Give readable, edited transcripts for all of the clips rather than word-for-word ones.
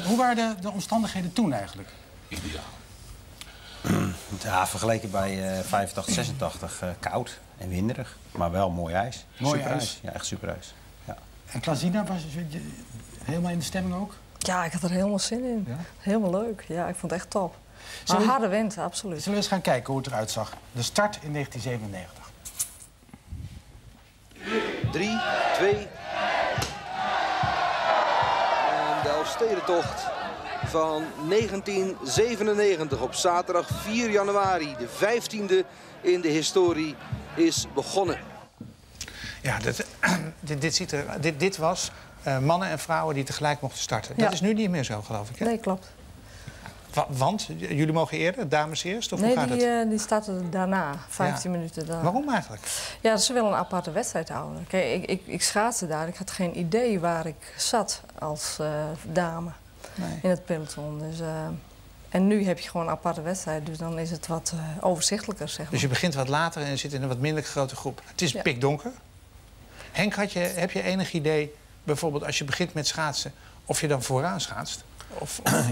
Hoe waren de omstandigheden toen eigenlijk? Ideaal. Ja, vergeleken bij 85, 86 koud en winderig. Maar wel mooi ijs. Mooi super ijs. Ja, echt super ijs. Ja. En Klazina, was je helemaal in de stemming ook? Ja, ik had er helemaal zin in. Ja? Helemaal leuk. Ja, ik vond het echt top. Zullen Maar we- harde wind, absoluut. Zullen we eens gaan kijken hoe het eruit zag? De start in 1997. 3, 2. En de Elfstedentocht van 1997 op zaterdag 4 januari. De 15e in de historie is begonnen. Ja, dit was mannen en vrouwen die tegelijk mochten starten. Dat Ja. is nu niet meer zo, geloof ik. Hè? Nee, klopt. Want jullie mogen eerder, dames eerst? Of hoe Nee, gaat het? die startte daarna, 15 minuten daarna. Waarom eigenlijk? Ja, ze willen een aparte wedstrijd houden. Kijk, ik schaatste daar. Ik had geen idee waar ik zat als dame Nee. in het peloton. Dus, en nu heb je gewoon een aparte wedstrijd, dus dan is het wat overzichtelijker, zeg maar. Dus je begint wat later en je zit in een wat minder grote groep. Het is Ja. pikdonker. Henk, heb je enig idee, bijvoorbeeld als je begint met schaatsen, of je dan vooraan schaatst?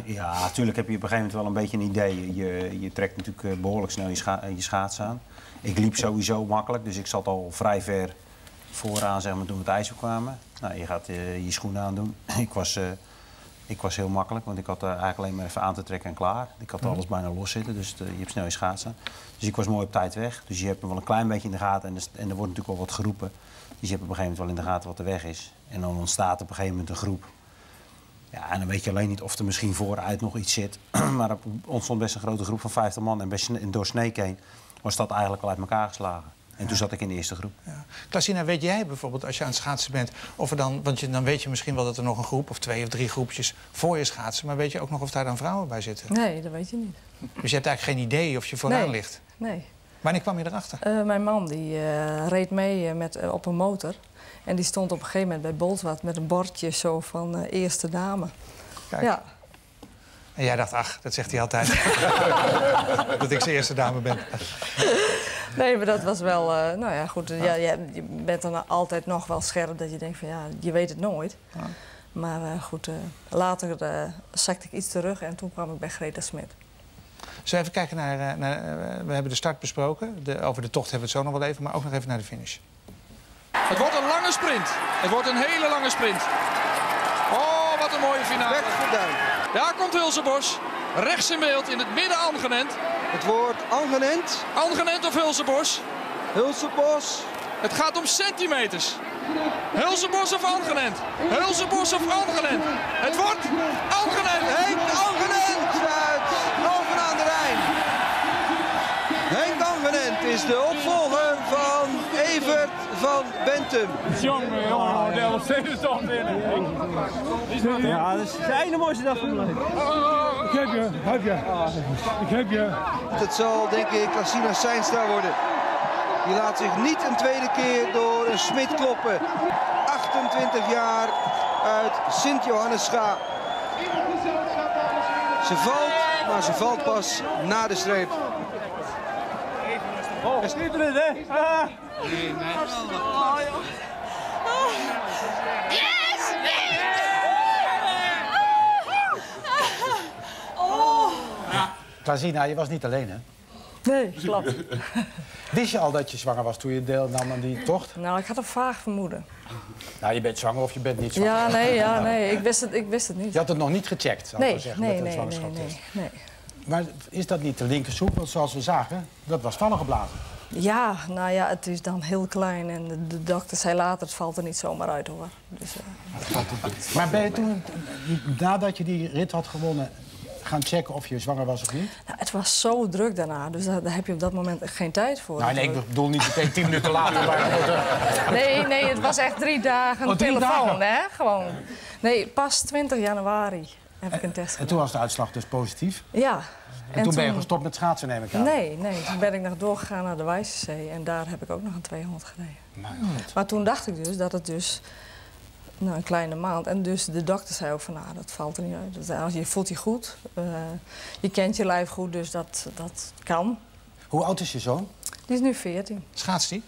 Ja, natuurlijk heb je op een gegeven moment wel een beetje een idee. Je trekt natuurlijk behoorlijk snel je schaats aan. Ik liep sowieso makkelijk, dus ik zat al vrij ver vooraan zeg maar, toen we het ijs opkwamen. Nou, je gaat je schoenen aandoen. Ik was heel makkelijk, want ik had eigenlijk alleen maar even aan te trekken en klaar. Ik had alles bijna los zitten, dus je hebt snel je schaats aan. Dus ik was mooi op tijd weg. Dus je hebt hem wel een klein beetje in de gaten en er wordt natuurlijk wel wat geroepen. Dus je hebt op een gegeven moment wel in de gaten wat er weg is. En dan ontstaat op een gegeven moment een groep. Ja, en dan weet je alleen niet of er misschien vooruit nog iets zit. Maar er ontstond best een grote groep van 50 man. En door Sneek heen was dat eigenlijk al uit elkaar geslagen. En toen zat ik in de eerste groep. Ja. Klazina, weet jij bijvoorbeeld als je aan het schaatsen bent, of er dan, want dan weet je misschien wel dat er nog een groep of 2 of 3 groepjes voor je schaatsen, maar weet je ook nog of daar dan vrouwen bij zitten? Nee, dat weet je niet. Dus je hebt eigenlijk geen idee of je vooraan Nee. ligt. Nee. Wanneer kwam je erachter? Mijn man die reed mee op een motor. En die stond op een gegeven moment bij Bolsward met een bordje zo van eerste dame. Kijk. Ja. En jij dacht, ach, dat zegt hij altijd. Dat ik zijn eerste dame ben. Nee, maar dat was wel, nou ja, goed. Ja, je bent dan altijd nog wel scherp dat je denkt van ja, je weet het nooit. Ja. Maar goed, later zakte ik iets terug en toen kwam ik bij Greta Smit. Zullen we even kijken naar we hebben de start besproken. Over de tocht hebben we het zo nog wel even, maar ook nog even naar de finish. Het wordt een lange sprint. Het wordt een hele lange sprint. Oh, wat een mooie finale. Weg voor Duin. Daar komt Hulsebos. Rechts in beeld, in het midden Angenent. Het wordt Angenent. Angenent of Hulsebos? Hulsebos. Het gaat om centimeters. Hulsebos of Angenent? Hulsebos of Angenent? Het wordt Angenent. Henk Angenent uit Alphen aan de Rijn. Henk Angenent is de opvolger van Evert van Bentum. Jongen, de Elfsteden stond winnen. Ja, dat is de ene mooiste dag van mijn leven. Ik heb je. Het zal denk ik Klazina Seinstra worden. Die laat zich niet een tweede keer door een Smit kloppen. 28 jaar uit Sint-Johannes-Scha. Ze valt, maar ze valt pas na de streep. Oh, schitterend, hè? Ah. Klazina, je was niet alleen, hè? Nee, klopt. Wist je al dat je zwanger was toen je deelnam aan die tocht? Nou, ik had een vaag vermoeden. Nou, je bent zwanger of je bent niet zwanger. Ja, nee, ik wist het niet. Je had het nog niet gecheckt, zou ik Nee, maar zeggen, nee, met een nee, zwangerschapstest. nee. Maar is dat niet de linkersoep? Want zoals we zagen, dat was vallen geblazen. Ja, nou ja, het is dan heel klein en de dokter zei later, het valt er niet zomaar uit hoor. Dus, Maar ben je toen, nadat je die rit had gewonnen, gaan checken of je zwanger was of niet? nou, het was zo druk daarna, dus daar heb je op dat moment geen tijd voor. Nou, nee, ik bedoel niet meteen 10 minuten later. Maar... Nee, het was echt 3 dagen Oh, 3 telefoon, dagen? hè? Gewoon. Nee, pas 20 januari heb ik een test En gedaan. toen was de uitslag dus positief. Ja. En toen ben je gestopt met schaatsen, neem ik aan. Nee, toen ben ik nog doorgegaan naar de Wijzezee en daar heb ik ook nog een 200 gereden. Maar toen dacht ik dus dat het dus een kleine maand. En dus de dokter zei ook van, nou, dat valt er niet uit. Dat, je voelt je goed, je kent je lijf goed, dus dat kan. Hoe oud is je zoon? Die is nu 14. Schaatst hij?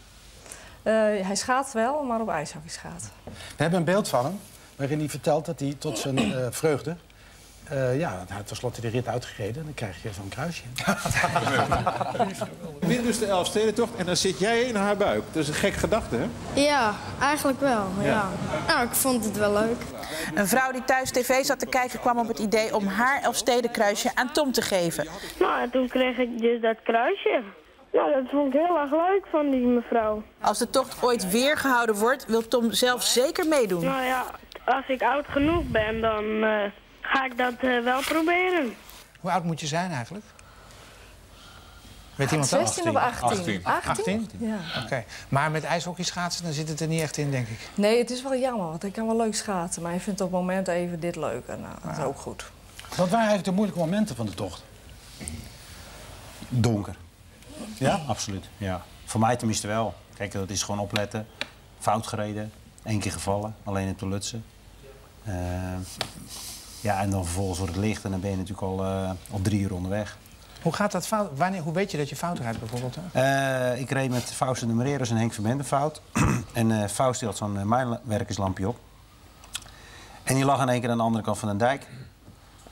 Hij schaats wel, maar op ijshockey schaat. We hebben een beeld van hem waarin hij vertelt dat hij tot zijn vreugde Ja, hij had tenslotte de rit uitgereden en dan krijg je zo'n kruisje. Je wint dus de Elfstedentocht en dan zit jij in haar buik. Dat is een gek gedachte, hè? Ja, eigenlijk wel. Ja. Nou, ik vond het wel leuk. Een vrouw die thuis tv zat te kijken kwam op het idee om haar Elfstedenkruisje aan Tom te geven. Nou, en toen kreeg ik dus dat kruisje. Nou, dat vond ik heel erg leuk van die mevrouw. Als de tocht ooit weer gehouden wordt, wil Tom zelf zeker meedoen. Nou ja, als ik oud genoeg ben, dan ga ik dat wel proberen. Hoe oud moet je zijn eigenlijk? Weet iemand dat? 16 of 18? 18? Ja. Oké. Maar met ijshockeyschaatsen dan zit het er niet echt in, denk ik. Nee, het is wel jammer, want ik kan wel leuk schaatsen. Maar je vindt op het moment even dit leuk. En dat is ook goed. Wat waren eigenlijk de moeilijke momenten van de tocht? Donker. Ja? Absoluut. Ja. Voor mij tenminste wel. Kijk, dat is gewoon opletten. Fout gereden. 1 keer gevallen. Alleen in Toulouse. Ja, en dan vervolgens wordt het licht en dan ben je natuurlijk al op 3 uur onderweg. Hoe gaat dat fout? Hoe weet je dat je fout rijdt bijvoorbeeld? Ik reed met Fausto de Moreros en Henk Verbende fout. En Fausto had zo'n mijnwerkerslampje op. En die lag aan één keer aan de andere kant van de dijk.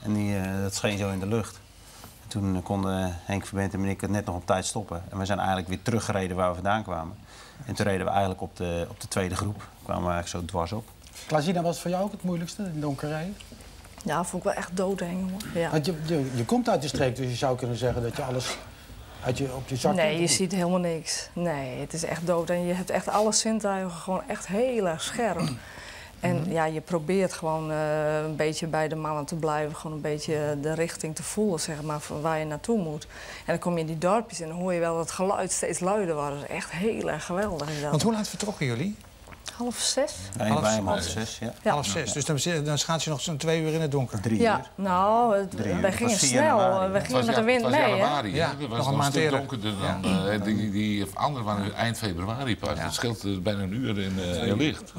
En dat scheen zo in de lucht. En toen konden Henk Verbende en ik het net nog op tijd stoppen. En we zijn eigenlijk weer teruggereden waar we vandaan kwamen. En toen reden we eigenlijk op de tweede groep. Kwamen we eigenlijk zo dwars op. Klazina, was voor jou ook het moeilijkste in donker rijden? Ja, vond ik wel echt doodeng, hoor. Ja. Want je komt uit de streek, dus je zou kunnen zeggen dat je alles op je zak... Nee, je ziet helemaal niks. Nee, het is echt dood. En je hebt echt alle zintuigen gewoon echt heel erg scherp. En ja, je probeert gewoon een beetje bij de mannen te blijven. Gewoon een beetje de richting te voelen, zeg maar, van waar je naartoe moet. En dan kom je in die dorpjes en dan hoor je wel dat het geluid steeds luider wordt. Dat is echt heel erg geweldig. Is dat. Want hoe laat vertrokken jullie? 5:30. Nee, bij hem 5:30, ja. Ja. 5:30. Dus dan schaats je nog zo'n 2 uur in het donker. 3 uur. Ja, nou, wij gingen snel. We gingen met de wind mee, hè? Ja, dat was nog een maand eerder. Donkerder dan Ja. die anderen waren eind februari pas. Dat scheelt bijna een uur in licht.